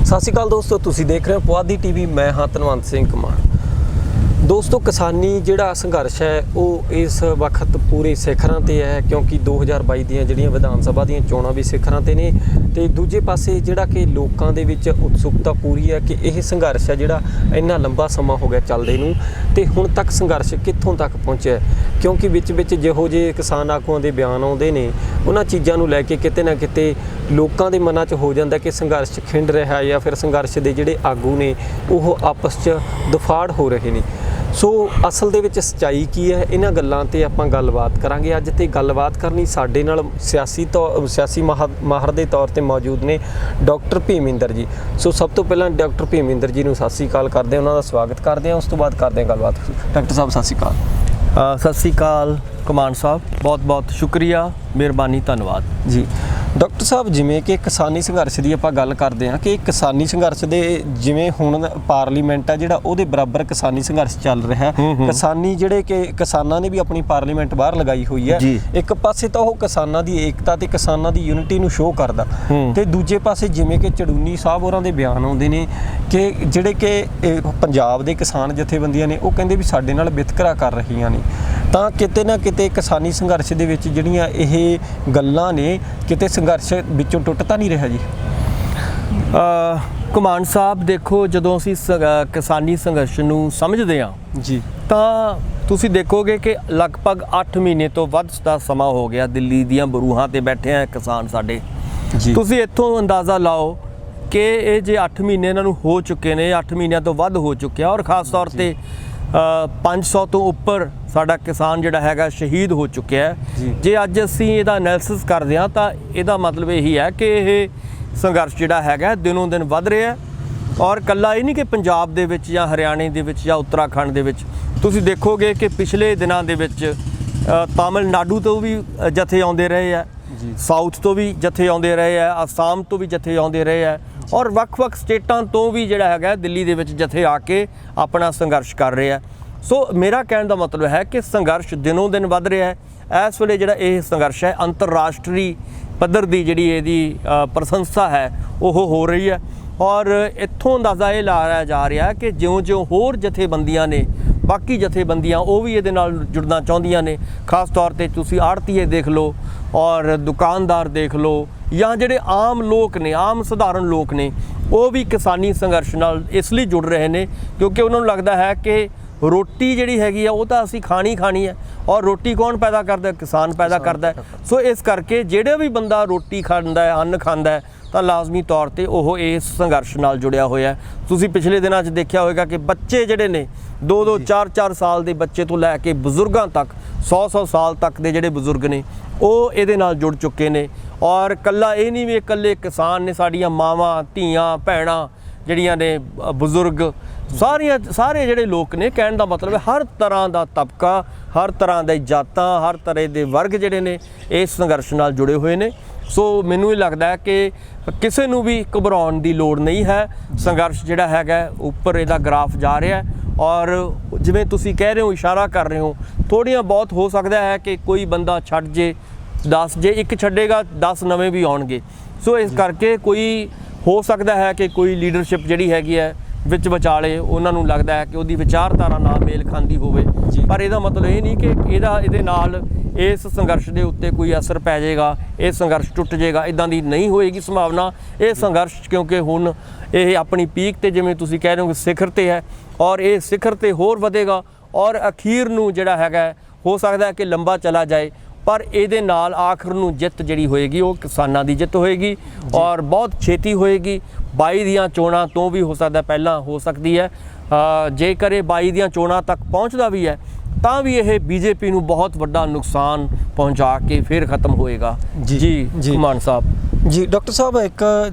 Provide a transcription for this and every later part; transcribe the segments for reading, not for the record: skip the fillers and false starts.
ਸਤਿ ਸ਼੍ਰੀ ਅਕਾਲ ਦੋਸਤੋ, ਤੁਸੀਂ ਦੇਖ ਰਹੇ ਹੋ ਪੁਆਧੀ ਟੀਵੀ। मैं हाँ ਧਨਵੰਤ ਸਿੰਘ ਕੁਮਾਰ। ਦੋਸਤੋ, ਕਿਸਾਨੀ ਜਿਹੜਾ ਸੰਘਰਸ਼ ਹੈ ਉਹ ਇਸ ਵਕਤ ਪੂਰੇ ਸਿਖਰਾਂ ਤੇ ਹੈ, ਕਿਉਂਕਿ 2022 ਦੀਆਂ ਜਿਹੜੀਆਂ ਵਿਧਾਨ ਸਭਾ ਦੀਆਂ ਚੋਣਾਂ ਵੀ ਸਿਖਰਾਂ ਤੇ ਨੇ। ਤੇ ਦੂਜੇ ਪਾਸੇ ਜਿਹੜਾ ਕਿ ਲੋਕਾਂ ਦੇ ਵਿੱਚ ਉਤਸੁਕਤਾ ਪੂਰੀ ਹੈ ਕਿ ਇਹ ਸੰਘਰਸ਼ ਹੈ ਜਿਹੜਾ ਇੰਨਾ ਲੰਬਾ ਸਮਾਂ ਹੋ ਗਿਆ ਚੱਲਦੇ ਨੂੰ, ਤੇ ਹੁਣ ਤੱਕ ਸੰਘਰਸ਼ ਕਿੱਥੋਂ ਤੱਕ ਪਹੁੰਚਿਆ। ਕਿਉਂਕਿ ਵਿੱਚ ਜਿਹੋ ਜਿਹੇ ਕਿਸਾਨ ਆਗੂਆਂ ਦੇ ਬਿਆਨ ਆਉਂਦੇ ਨੇ, ਉਹਨਾਂ ਚੀਜ਼ਾਂ ਨੂੰ ਲੈ ਕੇ ਕਿਤੇ ਨਾ ਕਿਤੇ ਲੋਕਾਂ ਦੇ ਮਨਾਂ 'ਚ ਹੋ ਜਾਂਦਾ ਕਿ ਸੰਘਰਸ਼ ਖਿੰਡ ਰਿਹਾ ਜਾਂ ਫਿਰ ਸੰਘਰਸ਼ ਦੇ ਜਿਹੜੇ ਆਗੂ ਨੇ ਉਹ ਆਪਸ 'ਚ ਦਫਾੜ ਹੋ ਰਹੇ ਨੇ। ਸੋ ਅਸਲ ਦੇ ਵਿੱਚ ਸੱਚਾਈ ਕੀ ਹੈ, ਇਹਨਾਂ ਗੱਲਾਂ 'ਤੇ ਆਪਾਂ ਗੱਲਬਾਤ ਕਰਾਂਗੇ ਅੱਜ। ਤੇ ਗੱਲਬਾਤ ਕਰਨੀ ਸਾਡੇ ਨਾਲ ਸਿਆਸੀ ਮਾਹਰ ਦੇ ਤੌਰ 'ਤੇ ਮੌਜੂਦ ਨੇ ਡਾਕਟਰ ਭੀਮਿੰਦਰ ਜੀ। ਸੋ ਸਭ ਤੋਂ ਪਹਿਲਾਂ ਡਾਕਟਰ ਭੀਮਿੰਦਰ ਜੀ ਨੂੰ ਸਤਿ ਸ਼੍ਰੀ ਅਕਾਲ ਕਰਦੇ ਹਾਂ, ਉਹਨਾਂ ਦਾ ਸਵਾਗਤ ਕਰਦੇ ਹਾਂ। ਉਸ ਤੋਂ ਬਾਅਦ ਕਰਦੇ ਹਾਂ ਗੱਲਬਾਤ। ਡਾਕਟਰ ਸਾਹਿਬ ਸਤਿ ਸ਼੍ਰੀ ਅਕਾਲ। ਸਤਿ ਸ਼੍ਰੀ ਅਕਾਲ ਕਮਾਨ ਸਾਹਿਬ, ਬਹੁਤ ਬਹੁਤ ਸ਼ੁਕਰੀਆ, ਮਿਹਰਬਾਨੀ, ਧੰਨਵਾਦ ਜੀ। ਡਾਕਟਰ ਸਾਹਿਬ, ਜਿਵੇਂ ਕਿ ਕਿਸਾਨੀ ਸੰਘਰਸ਼ ਦੀ ਆਪਾਂ ਗੱਲ ਕਰਦੇ ਹਾਂ ਕਿ ਕਿਸਾਨੀ ਸੰਘਰਸ਼ ਦੇ ਜਿਵੇਂ ਹੁਣ ਪਾਰਲੀਮੈਂਟ ਆ ਜਿਹੜਾ ਉਹਦੇ ਬਰਾਬਰ ਕਿਸਾਨੀ ਸੰਘਰਸ਼ ਚੱਲ ਰਿਹਾ। ਕਿਸਾਨੀ ਜਿਹੜੇ ਕਿ ਕਿਸਾਨਾਂ ਨੇ ਵੀ ਆਪਣੀ ਪਾਰਲੀਮੈਂਟ ਬਾਹਰ ਲਗਾਈ ਹੋਈ ਹੈ। ਇੱਕ ਪਾਸੇ ਤਾਂ ਉਹ ਕਿਸਾਨਾਂ ਦੀ ਏਕਤਾ ਤੇ ਕਿਸਾਨਾਂ ਦੀ ਯੂਨਿਟੀ ਨੂੰ ਸ਼ੋਅ ਕਰਦਾ, ਤੇ ਦੂਜੇ ਪਾਸੇ ਜਿਵੇਂ ਕਿ ਚੜੂਨੀ ਸਾਹਿਬ ਹੋਰਾਂ ਦੇ ਬਿਆਨ ਆਉਂਦੇ ਨੇ ਕਿ ਜਿਹੜੇ ਕਿ ਪੰਜਾਬ ਦੇ ਕਿਸਾਨ ਜਥੇਬੰਦੀਆਂ ਨੇ ਉਹ ਕਹਿੰਦੇ ਵੀ ਸਾਡੇ ਨਾਲ ਵਿਤਕਰਾ ਕਰ ਰਹੀਆਂ ਨੇ। ਤਾਂ ਕਿਤੇ ਨਾ ਕਿਤੇ ਕਿਸਾਨੀ ਸੰਘਰਸ਼ ਦੇ ਵਿੱਚ ਜਿਹੜੀਆਂ ਇਹ ਗੱਲਾਂ ਨੇ, ਕਿਤੇ ਸੰਘਰਸ਼ ਵਿੱਚੋਂ ਟੁੱਟ ਤਾਂ ਨਹੀਂ ਰਿਹਾ ਜੀ? ਕਮਾਨ ਸਾਹਿਬ ਦੇਖੋ, ਜਦੋਂ ਅਸੀਂ ਕਿਸਾਨੀ ਸੰਘਰਸ਼ ਨੂੰ ਸਮਝਦੇ ਹਾਂ ਜੀ, ਤਾਂ ਤੁਸੀਂ ਦੇਖੋਗੇ ਕਿ ਲਗਭਗ 8 ਮਹੀਨੇ ਤੋਂ ਵੱਧ ਦਾ ਸਮਾਂ ਹੋ ਗਿਆ ਦਿੱਲੀ ਦੀਆਂ ਬਰੂਹਾਂ ਤੇ ਬੈਠੇ ਆ ਕਿਸਾਨ ਸਾਡੇ ਜੀ। ਤੁਸੀਂ ਇੱਥੋਂ ਅੰਦਾਜ਼ਾ ਲਾਓ ਕਿ ਇਹ ਜੇ 8 ਮਹੀਨੇ ਇਹਨਾਂ ਨੂੰ ਹੋ ਚੁੱਕੇ ਨੇ, 8 ਮਹੀਨਿਆਂ ਤੋਂ ਵੱਧ ਹੋ ਚੁੱਕਿਆ, ਔਰ ਖ਼ਾਸ ਤੌਰ ਤੇ 500 ਤੋਂ ਉੱਪਰ ਸਾਡਾ ਕਿਸਾਨ ਜਿਹੜਾ ਹੈਗਾ ਸ਼ਹੀਦ ਹੋ ਚੁੱਕਿਆ ਹੈ। ਜੇ ਅੱਜ ਅਸੀਂ ਇਹਦਾ ਐਨਾਲਿਸਿਸ ਕਰਦੇ ਹਾਂ ਤਾਂ ਇਹਦਾ ਮਤਲਬ ਇਹੀ ਹੈ ਕਿ ਇਹ ਸੰਘਰਸ਼ ਜਿਹੜਾ ਹੈਗਾ ਦਿਨੋਂ ਦਿਨ ਵੱਧ ਰਿਹਾ। ਔਰ ਇਕੱਲਾ ਇਹ ਨਹੀਂ ਕਿ ਪੰਜਾਬ ਦੇ ਵਿੱਚ ਜਾਂ ਹਰਿਆਣੇ ਦੇ ਵਿੱਚ ਜਾਂ ਉੱਤਰਾਖੰਡ ਦੇ ਵਿੱਚ, ਤੁਸੀਂ ਦੇਖੋਗੇ ਕਿ ਪਿਛਲੇ ਦਿਨਾਂ ਦੇ ਵਿੱਚ ਤਾਮਿਲਨਾਡੂ ਤੋਂ ਵੀ ਜਥੇ ਆਉਂਦੇ ਰਹੇ ਆ, ਸਾਊਥ ਤੋਂ ਵੀ ਜਥੇ ਆਉਂਦੇ ਰਹੇ ਆ, ਅਸਾਮ ਤੋਂ ਵੀ ਜਥੇ ਆਉਂਦੇ ਰਹੇ ਆ, ਔਰ ਵੱਖ-ਵੱਖ ਸਟੇਟਾਂ ਤੋਂ ਵੀ ਜਿਹੜਾ ਹੈਗਾ ਦਿੱਲੀ ਦੇ ਵਿੱਚ ਜਥੇ ਆ ਕੇ ਆਪਣਾ ਸੰਘਰਸ਼ ਕਰ ਰਹੇ ਆ। ਸੋ ਮੇਰਾ ਕਹਿਣ ਦਾ ਮਤਲਬ ਹੈ ਕਿ ਸੰਘਰਸ਼ ਦਿਨੋਂ ਦਿਨ ਵੱਧ ਰਿਹਾ ਹੈ। ਇਸ ਵੇਲੇ ਜਿਹੜਾ ਇਹ ਸੰਘਰਸ਼ ਹੈ ਅੰਤਰਰਾਸ਼ਟਰੀ ਪੱਧਰ ਦੀ ਜਿਹੜੀ ਇਹਦੀ ਪ੍ਰਸ਼ੰਸਾ ਹੈ ਉਹ ਹੋ ਰਹੀ ਹੈ। ਔਰ ਇੱਥੋਂ ਅੰਦਾਜ਼ਾ ਇਹ ਲਾਇਆ ਜਾ ਰਿਹਾ ਕਿ ਜਿਉਂ-ਜਿਉਂ ਹੋਰ ਜਥੇਬੰਦੀਆਂ ਨੇ, ਬਾਕੀ ਜਥੇਬੰਦੀਆਂ ਉਹ ਵੀ ਇਹਦੇ ਨਾਲ ਜੁੜਨਾ ਚਾਹੁੰਦੀਆਂ ਨੇ। ਖਾਸ ਤੌਰ ਤੇ ਤੁਸੀਂ ਆੜ੍ਹਤੀਏ ਦੇਖ ਲਓ ਔਰ ਦੁਕਾਨਦਾਰ ਦੇਖ ਲਓ, ਜਾਂ ਜਿਹੜੇ ਆਮ ਲੋਕ ਨੇ, ਆਮ ਸਧਾਰਨ ਲੋਕ ਨੇ, ਉਹ ਵੀ ਕਿਸਾਨੀ ਸੰਘਰਸ਼ ਨਾਲ ਇਸ ਲਈ ਜੁੜ ਰਹੇ ਨੇ ਕਿਉਂਕਿ ਉਹਨਾਂ ਨੂੰ ਲੱਗਦਾ ਹੈ ਕਿ ਰੋਟੀ ਜਿਹੜੀ ਹੈਗੀ ਆ ਉਹ ਤਾਂ ਅਸੀਂ ਖਾਣੀ ਹੈ, ਔਰ ਰੋਟੀ ਕੌਣ ਪੈਦਾ ਕਰਦਾ? ਕਿਸਾਨ ਪੈਦਾ ਕਰਦਾ। ਸੋ ਇਸ ਕਰਕੇ ਜਿਹੜਾ ਵੀ ਬੰਦਾ ਰੋਟੀ ਖਾਂਦਾ ਹੈ, ਅੰਨ ਖਾਂਦਾ ਹੈ, ਤਾਂ ਲਾਜ਼ਮੀ ਤੌਰ ਤੇ ਉਹ ਇਸ ਸੰਘਰਸ਼ ਨਾਲ ਜੁੜਿਆ ਹੋਇਆ। ਤੁਸੀਂ ਪਿਛਲੇ ਦਿਨਾਂ 'ਚ ਦੇਖਿਆ ਹੋਵੇਗਾ ਕਿ ਬੱਚੇ ਜਿਹੜੇ ਨੇ 2-2, 4-4 ਸਾਲ ਦੇ ਬੱਚੇ ਤੋਂ ਲੈ ਕੇ ਬਜ਼ੁਰਗਾਂ ਤੱਕ, 100-100 ਸਾਲ ਤੱਕ ਦੇ ਜਿਹੜੇ ਬਜ਼ੁਰਗ ਨੇ ਉਹ ਇਹਦੇ ਨਾਲ ਜੁੜ ਚੁੱਕੇ ਨੇ। ਔਰ ਇਕੱਲਾ ਇਹ ਨਹੀਂ ਵੀ ਇਕੱਲੇ ਕਿਸਾਨ ਨੇ, ਸਾਡੀਆਂ ਮਾਵਾਂ, ਧੀਆਂ, ਭੈਣਾਂ ਜਿਹੜੀਆਂ ਨੇ, ਬਜ਼ੁਰਗ, ਸਾਰੇ ਜਿਹੜੇ ਲੋਕ ਨੇ, ਕਹਿਣ ਦਾ ਮਤਲਬ ਹੈ ਹਰ ਤਰ੍ਹਾਂ ਦਾ ਤਬਕਾ, ਹਰ ਤਰ੍ਹਾਂ ਦੇ ਜਾਤਾਂ, ਹਰ ਤਰ੍ਹਾਂ ਦੇ ਵਰਗ ਜਿਹੜੇ ਨੇ ਇਸ ਸੰਘਰਸ਼ ਨਾਲ ਜੁੜੇ ਹੋਏ ਨੇ। ਸੋ ਮੈਨੂੰ ਇਹ ਲੱਗਦਾ ਹੈ ਕਿ ਕਿਸੇ ਨੂੰ ਵੀ ਘਬਰਾਉਣ ਦੀ ਲੋੜ ਨਹੀਂ ਹੈ। ਸੰਘਰਸ਼ ਜਿਹੜਾ ਹੈਗਾ ਉੱਪਰ ਇਹਦਾ ਗ੍ਰਾਫ ਜਾ ਰਿਹਾ, ਔਰ ਜਿਵੇਂ ਤੁਸੀਂ ਕਹਿ ਰਹੇ ਹੋ, ਇਸ਼ਾਰਾ ਕਰ ਰਹੇ ਹੋ, ਥੋੜ੍ਹੀਆਂ ਬਹੁਤ ਹੋ ਸਕਦਾ ਹੈ ਕਿ ਕੋਈ ਬੰਦਾ ਛੱਡ ਜੇ, 10 ਜੇ ਇੱਕ ਛੱਡੇਗਾ 10 ਨਵੇਂ ਵੀ ਆਉਣਗੇ। ਸੋ ਇਸ ਕਰਕੇ ਕੋਈ ਹੋ ਸਕਦਾ ਹੈ ਕਿ ਕੋਈ ਲੀਡਰਸ਼ਿਪ ਜਿਹੜੀ ਹੈਗੀ ਹੈ ਵਿੱਚ ਵਿਚਾਲੇ ਉਹਨਾਂ ਨੂੰ ਲੱਗਦਾ ਹੈ ਕਿ ਉਹਦੀ ਵਿਚਾਰਧਾਰਾ ਨਾਲ ਮੇਲ ਖਾਂਦੀ ਹੋਵੇ, ਪਰ ਇਹਦਾ ਮਤਲਬ ਇਹ ਨਹੀਂ ਕਿ ਇਹਦੇ ਨਾਲ ਇਸ ਸੰਘਰਸ਼ ਦੇ ਉੱਤੇ ਕੋਈ ਅਸਰ ਪੈ ਜਾਏਗਾ, ਇਹ ਸੰਘਰਸ਼ ਟੁੱਟ ਜਾਏਗਾ। ਇੱਦਾਂ ਦੀ ਨਹੀਂ ਹੋਏਗੀ ਸੰਭਾਵਨਾ। ਇਹ ਸੰਘਰਸ਼ ਕਿਉਂਕਿ ਹੁਣ ਇਹ ਆਪਣੀ ਪੀਕ 'ਤੇ, ਜਿਵੇਂ ਤੁਸੀਂ ਕਹਿ ਰਹੇ ਹੋ, ਸਿਖਰ 'ਤੇ ਹੈ, ਔਰ ਇਹ ਸਿਖਰ 'ਤੇ ਹੋਰ ਵਧੇਗਾ, ਔਰ ਅਖੀਰ ਨੂੰ ਜਿਹੜਾ ਹੈਗਾ ਹੋ ਸਕਦਾ ਹੈ ਕਿ ਲੰਬਾ ਚਲਾ ਜਾਏ, ਪਰ ਇਹਦੇ ਨਾਲ ਆਖਰ ਨੂੰ ਜਿੱਤ ਜਿਹੜੀ ਹੋਏਗੀ ਉਹ ਕਿਸਾਨਾਂ ਦੀ ਜਿੱਤ ਹੋਏਗੀ, ਔਰ ਬਹੁਤ ਛੇਤੀ ਹੋਏਗੀ। 22 ਦੀਆਂ ਚੋਣਾਂ ਤੋਂ ਵੀ ਹੋ ਸਕਦਾ ਪਹਿਲਾਂ ਹੋ ਸਕਦੀ ਹੈ। ਜੇਕਰ ਇਹ 22 ਦੀਆਂ ਚੋਣਾਂ ਤੱਕ ਪਹੁੰਚਦਾ ਵੀ ਹੈ ਤਾਂ ਵੀ ਇਹ ਬੀਜੇਪੀ ਨੂੰ ਬਹੁਤ ਵੱਡਾ ਨੁਕਸਾਨ ਪਹੁੰਚਾ ਕੇ ਫਿਰ ਖਤਮ ਹੋਏਗਾ। ਜੀ ਮਾਨ ਸਾਹਿਬ। ਜੀ ਡਾਕਟਰ ਸਾਹਿਬ, ਇੱਕ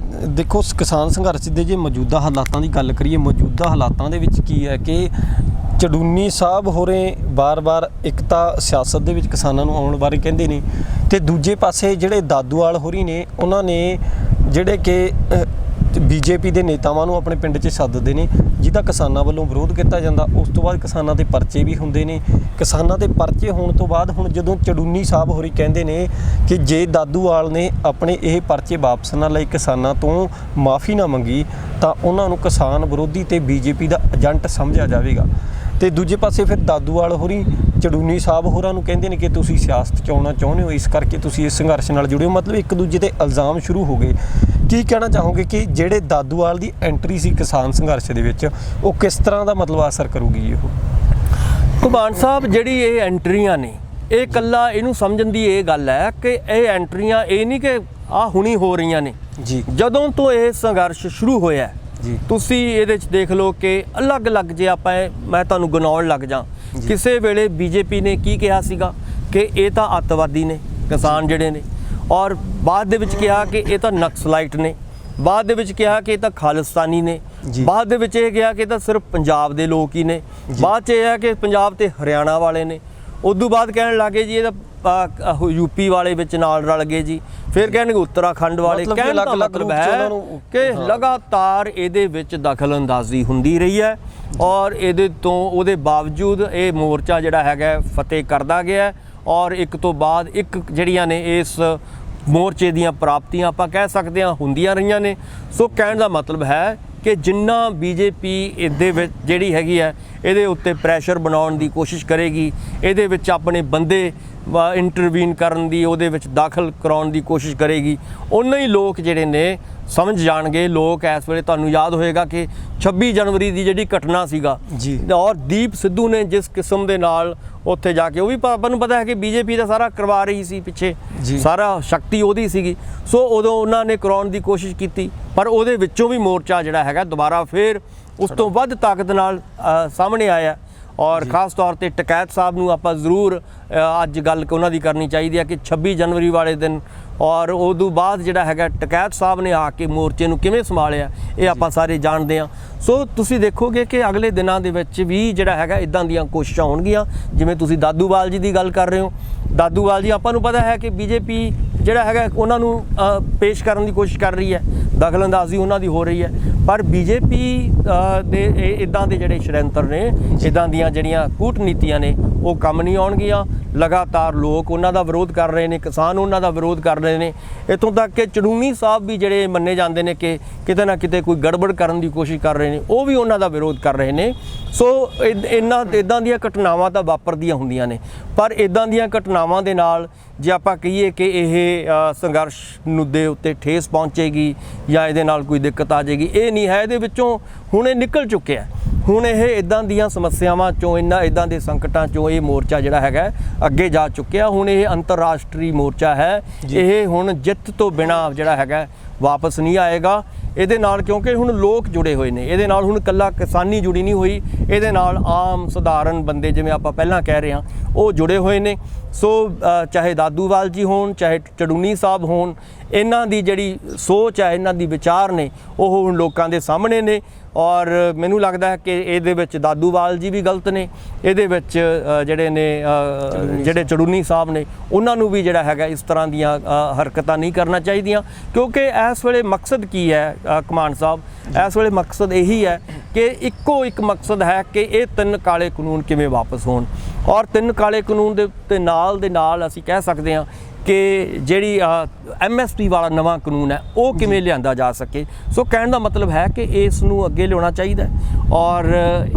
ਦੇਖੋ ਕਿਸਾਨ ਸੰਘਰਸ਼ ਦੇ ਜੇ ਮੌਜੂਦਾ ਹਾਲਾਤਾਂ ਦੀ ਗੱਲ ਕਰੀਏ, ਮੌਜੂਦਾ ਹਾਲਾਤਾਂ ਦੇ ਵਿੱਚ ਕੀ ਹੈ ਕਿ ਚੜੂਨੀ ਸਾਹਿਬ ਹੋਰੇ ਬਾਰ-ਬਾਰ ਇੱਕ ਤਾਂ ਸਿਆਸਤ ਦੇ ਵਿੱਚ ਕਿਸਾਨਾਂ ਨੂੰ ਆਉਣ ਬਾਰੇ ਕਹਿੰਦੇ ਨੇ, ਤੇ ਦੂਜੇ ਪਾਸੇ ਜਿਹੜੇ ਦਾਦੂਵਾਲ ਹੋਰੀ ਨੇ ਉਹਨਾਂ ਨੇ ਜਿਹੜੇ ਕਿ ਬੀਜੇਪੀ ਦੇ ਨੇਤਾਵਾਂ ਨੂੰ ਆਪਣੇ ਪਿੰਡ 'ਚ ਸੱਦਦੇ ਨੇ, ਜਿਹਦਾ ਕਿਸਾਨਾਂ ਵੱਲੋਂ ਵਿਰੋਧ ਕੀਤਾ ਜਾਂਦਾ। ਉਸ ਤੋਂ ਬਾਅਦ ਕਿਸਾਨਾਂ ਦੇ ਪਰਚੇ ਵੀ ਹੁੰਦੇ ਨੇ। ਕਿਸਾਨਾਂ ਦੇ ਪਰਚੇ ਹੋਣ ਤੋਂ ਬਾਅਦ ਹੁਣ ਜਦੋਂ ਚੜੂਨੀ ਸਾਹਿਬ ਹੋਰੀ ਕਹਿੰਦੇ ਨੇ ਕਿ ਜੇ ਦਾਦੂਵਾਲ ਨੇ ਆਪਣੇ ਇਹ ਪਰਚੇ ਵਾਪਸ ਨਾ ਲਏ, ਕਿਸਾਨਾਂ ਤੋਂ ਮਾਫੀ ਨਾ ਮੰਗੀ, ਤਾਂ ਉਹਨਾਂ ਨੂੰ ਕਿਸਾਨ ਵਿਰੋਧੀ ਤੇ ਬੀਜੇਪੀ ਦਾ ਏਜੰਟ ਸਮਝਿਆ ਜਾਵੇਗਾ। ਤੇ ਦੂਜੇ ਪਾਸੇ ਫਿਰ ਦਾਦੂਵਾਲ ਹੋਰੀ ਚੜੂਨੀ ਸਾਹਿਬ ਹੋਰਾਂ ਨੂੰ ਕਹਿੰਦੇ ਨੇ ਕਿ ਤੁਸੀਂ ਸਿਆਸਤ 'ਚ ਆਉਣਾ ਚਾਹੁੰਦੇ ਹੋ, ਇਸ ਕਰਕੇ ਤੁਸੀਂ ਇਸ ਸੰਘਰਸ਼ ਨਾਲ ਜੁੜਿਓ। ਮਤਲਬ ਇੱਕ ਦੂਜੇ ਤੇ ਇਲਜ਼ਾਮ ਸ਼ੁਰੂ ਹੋ ਗਏ। ਕੀ ਕਹਿਣਾ ਚਾਹੋਗੇ ਕਿ ਜਿਹੜੇ ਦਾਦੂਵਾਲ ਦੀ ਐਂਟਰੀ ਸੀ ਕਿਸਾਨ ਸੰਘਰਸ਼ ਦੇ ਵਿੱਚ, ਉਹ ਕਿਸ ਤਰ੍ਹਾਂ ਦਾ ਮਤਲਬ ਅਸਰ ਕਰੂਗੀ? ਉਹ ਘੁਮਾਣ ਸਾਹਿਬ, ਜਿਹੜੀ ਇਹ ਐਂਟਰੀਆਂ ਨੇ, ਇਹ ਇਕੱਲਾ ਇਹਨੂੰ ਸਮਝਣ ਦੀ ਇਹ ਗੱਲ ਹੈ ਕਿ ਇਹ ਐਂਟਰੀਆਂ ਇਹ ਨਹੀਂ ਕਿ ਆਹ ਹੁਣੀ ਹੋ ਰਹੀਆਂ ਨੇ ਜੀ। ਜਦੋਂ ਤੋਂ ਇਹ ਸੰਘਰਸ਼ ਸ਼ੁਰੂ ਹੋਇਆ ਜੀ, ਤੁਸੀਂ ਇਹਦੇ 'ਚ ਦੇਖ ਲਓ ਕਿ ਅਲੱਗ-ਅਲੱਗ, ਜੇ ਮੈਂ ਤੁਹਾਨੂੰ ਗਿਣਾਉਣ ਲੱਗ ਜਾਂ, ਕਿਸੇ ਵੇਲੇ ਬੀਜੇਪੀ ਨੇ ਕੀ ਕਿਹਾ ਸੀਗਾ ਕਿ ਇਹ ਤਾਂ ਅੱਤਵਾਦੀ ਨੇ ਕਿਸਾਨ ਜਿਹੜੇ ਨੇ, ਔਰ ਬਾਅਦ ਦੇ ਵਿੱਚ ਕਿਹਾ ਕਿ ਇਹ ਤਾਂ ਨਕਸਲਾਈਟ ਨੇ, ਬਾਅਦ ਦੇ ਵਿੱਚ ਕਿਹਾ ਕਿ ਇਹ ਤਾਂ ਖਾਲਿਸਤਾਨੀ ਨੇ, ਬਾਅਦ ਦੇ ਵਿੱਚ ਇਹ ਕਿਹਾ ਕਿ ਇਹ ਤਾਂ ਸਿਰਫ ਪੰਜਾਬ ਦੇ ਲੋਕ ਹੀ ਨੇ, ਬਾਅਦ 'ਚ ਇਹ ਹੈ ਕਿ ਪੰਜਾਬ ਤੇ ਹਰਿਆਣਾ ਵਾਲੇ ਨੇ, ਉਦੋਂ ਬਾਅਦ ਕਹਿਣ ਲੱਗੇ ਜੀ ਇਹ ਤਾਂ ਯੂਪੀ ਵਾਲੇ ਵਿੱਚ ਨਾਲ ਰਲ ਗਏ ਜੀ, ਫਿਰ ਕਹਿਣਗੇ ਉੱਤਰਾਖੰਡ ਵਾਲੇ। ਕਹਿਣ ਦਾ ਮਤਲਬ ਹੈ ਕਿ ਲਗਾਤਾਰ ਇਹਦੇ ਵਿੱਚ ਦਖਲ ਅੰਦਾਜ਼ੀ ਹੁੰਦੀ ਰਹੀ ਹੈ, ਔਰ ਇਹਦੇ ਤੋਂ ਉਹਦੇ ਬਾਵਜੂਦ ਇਹ ਮੋਰਚਾ ਜਿਹੜਾ ਹੈਗਾ ਫਤਿਹ ਕਰਦਾ ਗਿਆ, ਔਰ ਇੱਕ ਤੋਂ ਬਾਅਦ ਇੱਕ ਜਿਹੜੀਆਂ ਨੇ ਇਸ ਮੋਰਚੇ ਦੀਆਂ ਪ੍ਰਾਪਤੀਆਂ ਆਪਾਂ ਕਹਿ ਸਕਦੇ ਹਾਂ ਹੁੰਦੀਆਂ ਰਹੀਆਂ ਨੇ। ਸੋ ਕਹਿਣ ਦਾ ਮਤਲਬ ਹੈ ਕਿ ਜਿੰਨਾ ਬੀਜੇਪੀ ਇਹਦੇ ਵਿੱਚ ਜਿਹੜੀ ਹੈਗੀ ਹੈ ਇਹਦੇ ਉੱਤੇ ਪ੍ਰੈਸ਼ਰ ਬਣਾਉਣ ਦੀ ਕੋਸ਼ਿਸ਼ ਕਰੇਗੀ, ਇਹਦੇ ਵਿੱਚ ਆਪਣੇ ਬੰਦੇ ਇੰਟਰਵੀਨ ਕਰਨ ਦੀ, ਉਹਦੇ ਵਿੱਚ ਦਾਖਲ ਕਰਾਉਣ ਦੀ ਕੋਸ਼ਿਸ਼ ਕਰੇਗੀ, ਉਨੇ ਹੀ ਲੋਕ ਜਿਹੜੇ ਨੇ ਸਮਝ ਜਾਣਗੇ। ਲੋਕ ਇਸ ਵੇਲੇ ਤੁਹਾਨੂੰ ਯਾਦ ਹੋਏਗਾ ਕਿ 26 ਜਨਵਰੀ ਦੀ ਜਿਹੜੀ ਘਟਨਾ ਸੀਗਾ ਜੀ, ਔਰ ਦੀਪ ਸਿੱਧੂ ਨੇ ਜਿਸ ਕਿਸਮ ਦੇ ਨਾਲ ਉੱਥੇ ਜਾ ਕੇ, ਉਹ ਵੀ ਆਪਾਂ ਨੂੰ ਪਤਾ ਹੈ ਕਿ ਬੀਜੇਪੀ ਦਾ ਸਾਰਾ ਕਰਵਾ ਰਹੀ ਸੀ ਪਿੱਛੇ, ਸਾਰਾ ਸ਼ਕਤੀ ਉਹਦੀ ਸੀਗੀ। ਸੋ ਉਦੋਂ ਉਹਨਾਂ ਨੇ ਕਰਾਉਣ ਦੀ ਕੋਸ਼ਿਸ਼ ਕੀਤੀ, ਪਰ ਉਹਦੇ ਵਿੱਚੋਂ ਵੀ ਮੋਰਚਾ ਜਿਹੜਾ ਹੈਗਾ ਦੁਬਾਰਾ ਫਿਰ ਉਸ ਤੋਂ ਵੱਧ ਤਾਕਤ ਨਾਲ ਸਾਹਮਣੇ ਆਇਆ। ਔਰ ਖਾਸ ਤੌਰ ਤੇ ਟਕੈਤ ਸਾਹਿਬ ਨੂੰ ਆਪਾਂ ਜ਼ਰੂਰ ਅੱਜ ਗੱਲ ਉਹਨਾਂ ਦੀ ਕਰਨੀ ਚਾਹੀਦੀ ਹੈ ਕਿ 26 ਜਨਵਰੀ ਵਾਲੇ ਦਿਨ ਔਰ ਉਦੋਂ ਬਾਅਦ ਜਿਹੜਾ ਹੈਗਾ ਟਕੈਤ ਸਾਹਿਬ ਨੇ ਆ ਕੇ ਮੋਰਚੇ ਨੂੰ ਕਿਵੇਂ ਸੰਭਾਲਿਆ, ਇਹ ਆਪਾਂ ਸਾਰੇ ਜਾਣਦੇ ਹਾਂ। ਸੋ ਤੁਸੀਂ ਦੇਖੋਗੇ ਕਿ ਅਗਲੇ ਦਿਨਾਂ ਦੇ ਵਿੱਚ ਵੀ ਜਿਹੜਾ ਹੈਗਾ ਇੱਦਾਂ ਦੀਆਂ ਕੋਸ਼ਿਸ਼ਾਂ ਹੋਣਗੀਆਂ। ਜਿਵੇਂ ਤੁਸੀਂ ਦਾਦੂਵਾਲ ਜੀ ਦੀ ਗੱਲ ਕਰ ਰਹੇ ਹੋ, ਦਾਦੂਵਾਲ ਜੀ ਆਪਾਂ ਨੂੰ ਪਤਾ ਹੈ ਕਿ ਬੀਜੇਪੀ ਜਿਹੜਾ ਹੈਗਾ ਉਹਨਾਂ ਨੂੰ ਪੇਸ਼ ਕਰਨ ਦੀ ਕੋਸ਼ਿਸ਼ ਕਰ ਰਹੀ ਹੈ, ਦਖਲ ਅੰਦਾਜ਼ੀ ਉਹਨਾਂ ਦੀ ਹੋ ਰਹੀ ਹੈ, ਪਰ ਬੀਜੇਪੀ ਦੇ ਇੱਦਾਂ ਦੇ ਜਿਹੜੇ ਸ਼ੜਯੰਤਰ ਨੇ, ਇੱਦਾਂ ਦੀਆਂ ਜਿਹੜੀਆਂ ਕੂਟਨੀਤੀਆਂ ਨੇ, ਉਹ ਕੰਮ ਨਹੀਂ ਆਉਣਗੀਆਂ। ਲਗਾਤਾਰ ਲੋਕ ਉਹਨਾਂ ਦਾ ਵਿਰੋਧ ਕਰ ਰਹੇ ਨੇ, ਕਿਸਾਨ ਉਹਨਾਂ ਦਾ ਵਿਰੋਧ ਕਰ ਰਹੇ ਨੇ, ਇੱਥੋਂ ਤੱਕ ਕਿ ਚੜੂਨੀ ਸਾਹਿਬ ਵੀ ਜਿਹੜੇ ਮੰਨੇ ਜਾਂਦੇ ਨੇ ਕਿ ਕਿਤੇ ਨਾ ਕਿਤੇ ਕੋਈ ਗੜਬੜ ਕਰਨ ਦੀ ਕੋਸ਼ਿਸ਼ ਕਰ ਰਹੇ ਨੇ, ਉਹ ਵੀ ਉਹਨਾਂ ਦਾ ਵਿਰੋਧ ਕਰ ਰਹੇ ਨੇ। ਸੋ ਇੱਦਾਂ ਦੀਆਂ ਘਟਨਾਵਾਂ ਤਾਂ ਵਾਪਰਦੀਆਂ ਹੁੰਦੀਆਂ ਨੇ, ਪਰ ਇੱਦਾਂ ਦੀਆਂ ਘਟਨਾਵਾਂ ਦੇ ਨਾਲ ਜੇ ਆਪਾਂ ਕਹੀਏ ਕਿ ਇਹ ਸੰਘਰਸ਼ ਨੂੰ ਦੇ ਉੱਤੇ ਠੇਸ ਪਹੁੰਚੇਗੀ ਜਾਂ ਇਹਦੇ ਨਾਲ ਕੋਈ ਦਿੱਕਤ ਆ ਜਾਏਗੀ, ਇਹ ਨਹੀਂ ਹੈ। ਇਹਦੇ ਵਿੱਚੋਂ ਹੁਣ ਇਹ ਨਿਕਲ ਚੁੱਕਿਆ। ਹੁਣ ਇਹ ਇੱਦਾਂ ਦੀਆਂ ਸਮੱਸਿਆਵਾਂ ਚੋਂ, ਇੱਦਾਂ ਦੇ ਸੰਕਟਾਂ ਚੋਂ ਇਹ ਮੋਰਚਾ ਜਿਹੜਾ ਹੈਗਾ ਅੱਗੇ ਜਾ ਚੁੱਕਿਆ। ਹੁਣ ਇਹ ਅੰਤਰਰਾਸ਼ਟਰੀ ਮੋਰਚਾ ਹੈ, ਇਹ ਹੁਣ ਜਿੱਤ ਤੋਂ ਬਿਨਾਂ ਜਿਹੜਾ ਹੈਗਾ ਵਾਪਸ ਨਹੀਂ ਆਏਗਾ ਇਹਦੇ ਨਾਲ, ਕਿਉਂਕਿ ਹੁਣ ਲੋਕ ਜੁੜੇ ਹੋਏ ਨੇ ਇਹਦੇ ਨਾਲ। ਹੁਣ ਇਕੱਲਾ ਕਿਸਾਨੀ ਜੁੜੀ ਨਹੀਂ ਹੋਈ, ਇਹਦੇ ਨਾਲ ਆਮ ਸਧਾਰਨ ਬੰਦੇ, ਜਿਵੇਂ ਆਪਾਂ ਪਹਿਲਾਂ ਕਹਿ ਰਹੇ ਹਾਂ, ਉਹ ਜੁੜੇ ਹੋਏ ਨੇ। ਸੋ ਚਾਹੇ ਦਾਦੂਵਾਲ ਜੀ ਹੋਣ, ਚਾਹੇ ਚੜੂਨੀ ਸਾਹਿਬ ਹੋਣ, ਇਹਨਾਂ ਦੀ ਜਿਹੜੀ ਸੋਚ ਹੈ, ਇਹਨਾਂ ਦੀ ਵਿਚਾਰ ਨੇ, ਉਹ ਹੁਣ ਲੋਕਾਂ ਦੇ ਸਾਹਮਣੇ ਨੇ। ਔਰ ਮੈਨੂੰ ਲੱਗਦਾ ਹੈ ਕਿ ਇਹਦੇ ਵਿੱਚ ਦਾਦੂਵਾਲ ਜੀ ਵੀ ਗਲਤ ਨੇ, ਇਹਦੇ ਵਿੱਚ ਜਿਹੜੇ ਚੜੂਨੀ ਸਾਹਿਬ ਨੇ, ਉਹਨਾਂ ਨੂੰ ਵੀ ਜਿਹੜਾ ਹੈਗਾ ਇਸ ਤਰ੍ਹਾਂ ਦੀਆਂ ਹਰਕਤਾਂ ਨਹੀਂ ਕਰਨਾ ਚਾਹੀਦੀਆਂ। ਕਿਉਂਕਿ ਇਸ ਵੇਲੇ ਮਕਸਦ ਕੀ ਹੈ ਘੁਮਾਣ ਸਾਹਿਬ, ਇਸ ਵੇਲੇ ਮਕਸਦ ਇਹੀ ਹੈ ਕਿ ਇੱਕੋ ਇੱਕ ਮਕਸਦ ਹੈ ਕਿ ਇਹ 3 ਕਾਲੇ ਕਾਨੂੰਨ ਕਿਵੇਂ ਵਾਪਸ ਹੋਣ, ਔਰ 3 ਕਾਲੇ ਕਾਨੂੰਨ ਦੇ ਨਾਲ ਅਸੀਂ ਕਹਿ ਸਕਦੇ ਹਾਂ ਕਿ ਜਿਹੜੀ MSP ਵਾਲਾ ਨਵਾਂ ਕਾਨੂੰਨ ਹੈ ਉਹ ਕਿਵੇਂ ਲਿਆਂਦਾ ਜਾ ਸਕੇ। ਸੋ ਕਹਿਣ ਦਾ ਮਤਲਬ ਹੈ ਕਿ ਇਸ ਨੂੰ ਅੱਗੇ ਲਿਆਉਣਾ ਚਾਹੀਦਾ ਔਰ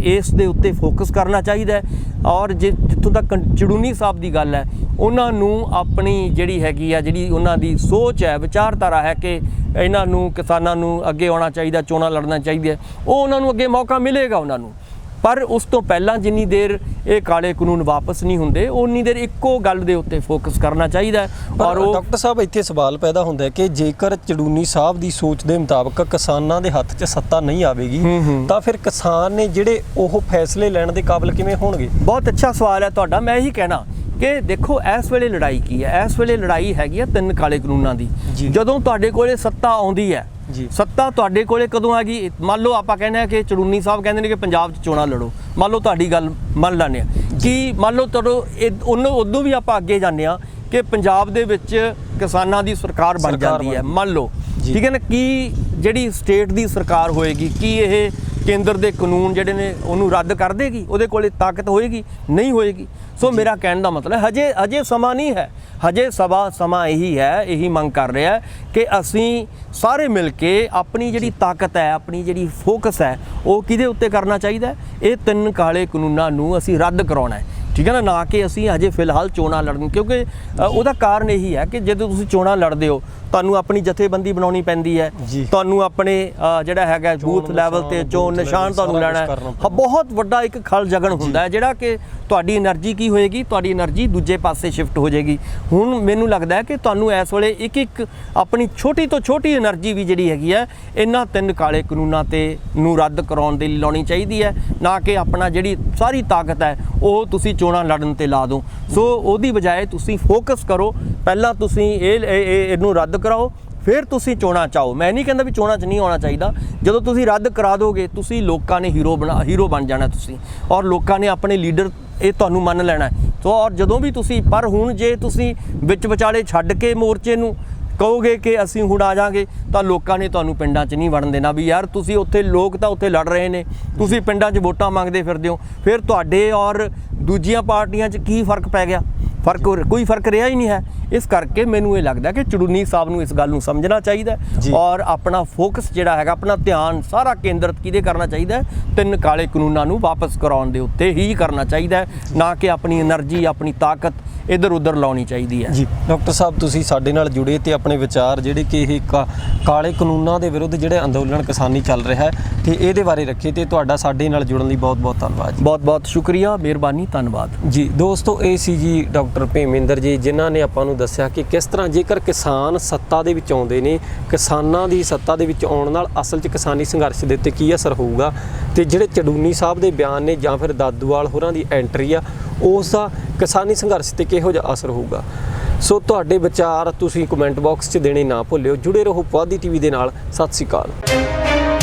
ਇਸ ਦੇ ਉੱਤੇ ਫੋਕਸ ਕਰਨਾ ਚਾਹੀਦਾ। ਔਰ ਜਿੱਥੋਂ ਤੱਕ ਚੜੂਨੀ ਸਾਹਿਬ ਦੀ ਗੱਲ ਹੈ, ਉਹਨਾਂ ਨੂੰ ਆਪਣੀ ਜਿਹੜੀ ਹੈਗੀ ਆ, ਜਿਹੜੀ ਉਹਨਾਂ ਦੀ ਸੋਚ ਹੈ, ਵਿਚਾਰਧਾਰਾ ਹੈ ਕਿ ਇਹਨਾਂ ਨੂੰ, ਕਿਸਾਨਾਂ ਨੂੰ ਅੱਗੇ ਆਉਣਾ ਚਾਹੀਦਾ, ਚੋਣਾਂ ਲੜਨਾ ਚਾਹੀਦਾ, ਉਹ ਉਹਨਾਂ ਨੂੰ ਅੱਗੇ ਮੌਕਾ ਮਿਲੇਗਾ ਉਹਨਾਂ ਨੂੰ। ਪਰ ਉਸ ਤੋਂ ਪਹਿਲਾਂ ਜਿੰਨੀ ਦੇਰ ਇਹ ਕਾਲੇ ਕਾਨੂੰਨ ਵਾਪਸ ਨਹੀਂ ਹੁੰਦੇ, ਉਨੀ ਦੇਰ ਇੱਕੋ ਗੱਲ ਦੇ ਉੱਤੇ ਫੋਕਸ ਕਰਨਾ ਚਾਹੀਦਾ ਹੈ। ਔਰ ਉਹ ਡਾਕਟਰ ਸਾਹਿਬ, ਇੱਥੇ ਸਵਾਲ ਪੈਦਾ ਹੁੰਦਾ ਹੈ ਕਿ ਜੇਕਰ ਚੜੂਨੀ ਸਾਹਿਬ ਦੀ ਸੋਚ ਦੇ ਮੁਤਾਬਕ ਕਿਸਾਨਾਂ ਦੇ ਹੱਥ 'ਚ ਸੱਤਾ ਨਹੀਂ ਆਵੇਗੀ, ਤਾਂ ਫਿਰ ਕਿਸਾਨ ਨੇ ਜਿਹੜੇ ਉਹ ਫੈਸਲੇ ਲੈਣ ਦੇ ਕਾਬਿਲ ਕਿਵੇਂ ਹੋਣਗੇ? ਬਹੁਤ ਅੱਛਾ ਸਵਾਲ ਹੈ ਤੁਹਾਡਾ। ਮੈਂ ਇਹੀ ਕਹਿਣਾ ਕਿ ਦੇਖੋ, ਇਸ ਵੇਲੇ ਲੜਾਈ ਕੀ ਹੈ? ਇਸ ਵੇਲੇ ਲੜਾਈ ਹੈਗੀ ਆ 3 ਕਾਲੇ ਕਾਨੂੰਨਾਂ ਦੀ। ਜਦੋਂ ਤੁਹਾਡੇ ਕੋਲੇ ਸੱਤਾ ਆਉਂਦੀ ਹੈ, ਸੱਤਾ ਤੁਹਾਡੇ ਕੋਲੇ ਕਦੋਂ ਆ ਗਈ? ਮੰਨ ਲਓ ਆਪਾਂ ਕਹਿੰਦੇ ਆ ਕਿ ਚੜੂਨੀ ਸਾਹਿਬ ਕਹਿੰਦੇ ਨੇ ਕਿ ਪੰਜਾਬ 'ਚ ਚੋਣਾਂ ਲੜੋ, ਮੰਨ ਲਓ ਤੁਹਾਡੀ ਗੱਲ ਮੰਨ ਲੈਂਦੇ ਆ ਕਿ ਮੰਨ ਲਓ ਤੁਹਾਨੂੰ ਉਦੋਂ ਵੀ ਆਪਾਂ ਅੱਗੇ ਜਾਂਦੇ ਆ ਕਿ ਪੰਜਾਬ ਦੇ ਵਿੱਚ ਕਿਸਾਨਾਂ ਦੀ ਸਰਕਾਰ ਬਣ ਜਾਂਦੀ ਹੈ, ਮੰਨ ਲਓ, ਠੀਕ ਹੈ ਨਾ। ਕੀ ਜਿਹੜੀ ਸਟੇਟ ਦੀ ਸਰਕਾਰ ਹੋਏਗੀ, ਕੀ ਇਹ ਕੇਂਦਰ ਦੇ ਕਾਨੂੰਨ ਜਿਹੜੇ ਨੇ ਉਹਨੂੰ ਰੱਦ ਕਰ ਦੇਗੀ? ਉਹਦੇ ਕੋਲੇ ਤਾਕਤ ਹੋਏਗੀ? ਨਹੀਂ ਹੋਏਗੀ। ਸੋ ਮੇਰਾ ਕਹਿਣ ਦਾ ਮਤਲਬ ਹਜੇ ਸਮਾਂ ਨਹੀਂ ਹੈ, ਹਜੇ ਸਮਾਂ ਇਹੀ ਹੈ, ਇਹੀ ਮੰਗ ਕਰ ਰਿਹਾ ਹੈ ਕਿ ਅਸੀਂ ਸਾਰੇ ਮਿਲ ਕੇ ਆਪਣੀ ਜਿਹੜੀ ਤਾਕਤ ਹੈ, ਆਪਣੀ ਜਿਹੜੀ ਫੋਕਸ ਹੈ, ਉਹ ਕਿਹਦੇ ਉੱਤੇ ਕਰਨਾ ਚਾਹੀਦਾ ਹੈ? ਇਹ 3 ਕਾਲੇ ਕਾਨੂੰਨਾਂ ਨੂੰ ਅਸੀਂ ਰੱਦ ਕਰਾਉਣਾ ਹੈ, ਠੀਕ ਹੈ ਨਾ ਕਿ ਅਸੀਂ ਹਜੇ ਫਿਲਹਾਲ ਚੋਣਾਂ ਲੜਨ, ਕਿਉਂਕਿ ਉਹਦਾ ਕਾਰਨ ਇਹੀ ਹੈ ਕਿ ਜਦੋਂ ਤੁਸੀਂ ਚੋਣਾਂ ਲੜਦੇ ਹੋ ਤੁਹਾਨੂੰ ਆਪਣੀ ਜਥੇਬੰਦੀ ਬਣਾਉਣੀ ਪੈਂਦੀ ਹੈ, ਤੁਹਾਨੂੰ ਆਪਣੇ ਜਿਹੜਾ ਹੈਗਾ ਬੂਥ ਲੈਵਲ ਤੇ ਚੋਣ ਨਿਸ਼ਾਨ ਤੁਹਾਨੂੰ ਲੈਣਾ ਹੈ। ਬਹੁਤ ਵੱਡਾ ਇੱਕ ਖਲ ਜਗਣ ਹੁੰਦਾ ਹੈ ਜਿਹੜਾ ਕਿ ਤੁਹਾਡੀ એનર્ਜੀ ਕੀ ਹੋਏਗੀ, ਤੁਹਾਡੀ એનર્ਜੀ ਦੂਜੇ ਪਾਸੇ ਸ਼ਿਫਟ ਹੋ ਜਾਏਗੀ। ਹੁਣ ਮੈਨੂੰ ਲੱਗਦਾ ਹੈ ਕਿ ਤੁਹਾਨੂੰ ਇਸ ਵੇਲੇ ਇੱਕ ਆਪਣੀ ਛੋਟੀ ਤੋਂ ਛੋਟੀ એનર્ਜੀ ਵੀ ਜਿਹੜੀ ਹੈਗੀ ਹੈ ਇਹਨਾਂ 3 ਕਾਲੇ ਕਾਨੂੰਨਾਂ ਤੇ ਨੂੰ ਰੱਦ ਕਰਾਉਣ ਦੇ ਲਈ ਲਾਉਣੀ ਚਾਹੀਦੀ ਹੈ, ਨਾ ਕਿ ਆਪਣਾ ਜਿਹੜੀ ਸਾਰੀ ਤਾਕਤ ਹੈ ਉਹ ਤੁਸੀਂ ਚੋਣਾਂ ਲੜਨ ਤੇ ਲਾ ਦਿਓ। ਸੋ ਉਹਦੀ ਬਜਾਏ ਤੁਸੀਂ ਫੋਕਸ ਕਰੋ, ਪਹਿਲਾਂ ਤੁਸੀਂ ਇਹਨੂੰ ਰੱਦ ਕਰਾਓ, ਫਿਰ ਤੁਸੀਂ ਚੋਣਾਂ ਚਾਹੋ। ਮੈਂ ਨਹੀਂ ਕਹਿੰਦਾ ਵੀ ਚੋਣਾਂ 'ਚ ਨਹੀਂ ਆਉਣਾ ਚਾਹੀਦਾ, ਜਦੋਂ ਤੁਸੀਂ ਰੱਦ ਕਰਾ ਦੋਗੇ ਤੁਸੀਂ ਲੋਕਾਂ ਨੇ ਹੀਰੋ ਬਣ ਜਾਣਾ ਤੁਸੀਂ, ਔਰ ਲੋਕਾਂ ਨੇ ਆਪਣੇ ਲੀਡਰ ਇਹ ਤੁਹਾਨੂੰ ਮੰਨ ਲੈਣਾ। ਸੋ ਔਰ ਜਦੋਂ ਵੀ ਤੁਸੀਂ ਹੁਣ ਜੇ ਤੁਸੀਂ ਵਿੱਚ ਵਿਚਾਲੇ ਛੱਡ ਕੇ ਮੋਰਚੇ ਨੂੰ ਕਹੋਗੇ ਕਿ ਅਸੀਂ ਹੁਣ ਆ ਜਾਾਂਗੇ ਤਾਂ ਲੋਕਾਂ ਨੇ ਤੁਹਾਨੂੰ ਪਿੰਡਾਂ 'ਚ ਨਹੀਂ ਵੜਨ ਦੇਣਾ ਵੀ ਯਾਰ ਤੁਸੀਂ ਉੱਥੇ ਲੋਕ ਤਾਂ ਉੱਥੇ ਲੜ ਰਹੇ ਨੇ, ਤੁਸੀਂ ਪਿੰਡਾਂ 'ਚ ਵੋਟਾਂ ਮੰਗਦੇ ਫਿਰਦੇ ਹੋ। ਫਿਰ ਤੁਹਾਡੇ ਔਰ ਦੂਜੀਆਂ ਪਾਰਟੀਆਂ 'ਚ ਕੀ ਫਰਕ ਪੈ ਗਿਆ? ਕੋਈ ਫਰਕ ਰਿਹਾ ਹੀ ਨਹੀਂ ਹੈ। ਇਸ ਕਰਕੇ ਮੈਨੂੰ ਇਹ ਲੱਗਦਾ ਕਿ ਚੜੂਨੀ ਸਾਹਿਬ ਨੂੰ ਇਸ ਗੱਲ ਨੂੰ ਸਮਝਣਾ ਚਾਹੀਦਾ ਔਰ ਆਪਣਾ ਫੋਕਸ ਜਿਹੜਾ ਹੈਗਾ, ਆਪਣਾ ਧਿਆਨ ਸਾਰਾ ਕੇਂਦਰਿਤ ਕਿਹਦੇ ਕਰਨਾ ਚਾਹੀਦਾ? 3 ਕਾਲੇ ਕਾਨੂੰਨਾਂ ਨੂੰ ਵਾਪਸ ਕਰਾਉਣ ਦੇ ਉੱਤੇ ਹੀ ਕਰਨਾ ਚਾਹੀਦਾ, ਨਾ ਕਿ ਆਪਣੀ એનર્ਜੀ, ਆਪਣੀ ਤਾਕਤ ਇੱਧਰ ਉੱਧਰ ਲਾਉਣੀ ਚਾਹੀਦੀ ਹੈ। ਜੀ ਡਾਕਟਰ ਸਾਹਿਬ, ਤੁਸੀਂ ਸਾਡੇ ਨਾਲ ਜੁੜੇ ਤੇ ਆਪਣੇ ਵਿਚਾਰ ਜਿਹੜੇ ਕਿ ਇਹ ਕਾਲੇ ਕਾਨੂੰਨਾਂ ਦੇ ਵਿਰੁੱਧ ਜਿਹੜੇ ਅੰਦੋਲਨ ਕਿਸਾਨੀ ਚੱਲ ਰਿਹਾ ਹੈ ਤੇ ਇਹਦੇ ਬਾਰੇ ਰੱਖੇ, ਤੇ ਤੁਹਾਡਾ ਸਾਡੇ ਨਾਲ ਜੁੜਨ ਲਈ ਬਹੁਤ ਬਹੁਤ ਧੰਨਵਾਦ। ਬਹੁਤ ਬਹੁਤ ਸ਼ੁਕਰੀਆ, ਮਿਹਰਬਾਨੀ, ਧੰਨਵਾਦ ਜੀ। ਦੋਸਤੋ, ਇਹ ਸੀ ਜੀ ਡਾਕਟਰ ਭੇਮਿੰਦਰ ਜੀ, ਜਿਨ੍ਹਾਂ ਨੇ ਆਪਾਂ ਨੂੰ ਦੱਸਿਆ ਕਿ ਕਿਸ ਤਰ੍ਹਾਂ ਜੇਕਰ ਕਿਸਾਨ ਸੱਤਾ ਦੇ ਵਿੱਚ ਆਉਂਦੇ ਨੇ, ਕਿਸਾਨਾਂ ਦੀ ਸੱਤਾ ਦੇ ਵਿੱਚ ਆਉਣ ਨਾਲ ਅਸਲ 'ਚ ਕਿਸਾਨੀ ਸੰਘਰਸ਼ ਦੇ ਉੱਤੇ ਕੀ ਅਸਰ ਹੋਊਗਾ, ਤੇ ਜਿਹੜੇ ਚੜੂਨੀ ਸਾਹਿਬ ਦੇ ਬਿਆਨ ਨੇ ਜਾਂ ਫਿਰ ਦਾਦੂਵਾਲ ਹੋਰਾਂ ਦੀ ਐਂਟਰੀ ਆ ਉਸ ਦਾ ਕਿਸਾਨੀ ਸੰਘਰਸ਼ ਤੇ ਕਿਹੋ ਜਿਹਾ ਅਸਰ ਹੋਊਗਾ। ਸੋ ਤੁਹਾਡੇ ਵਿਚਾਰ ਤੁਸੀਂ ਕਮੈਂਟ ਬਾਕਸ 'ਚ ਦੇਣੇ ਨਾ ਭੁੱਲਿਓ। ਜੁੜੇ ਰਹੋ ਪੁਆਧੀ ਟੀਵੀ ਦੇ ਨਾਲ। ਸਤਿ ਸ਼੍ਰੀ ਅਕਾਲ।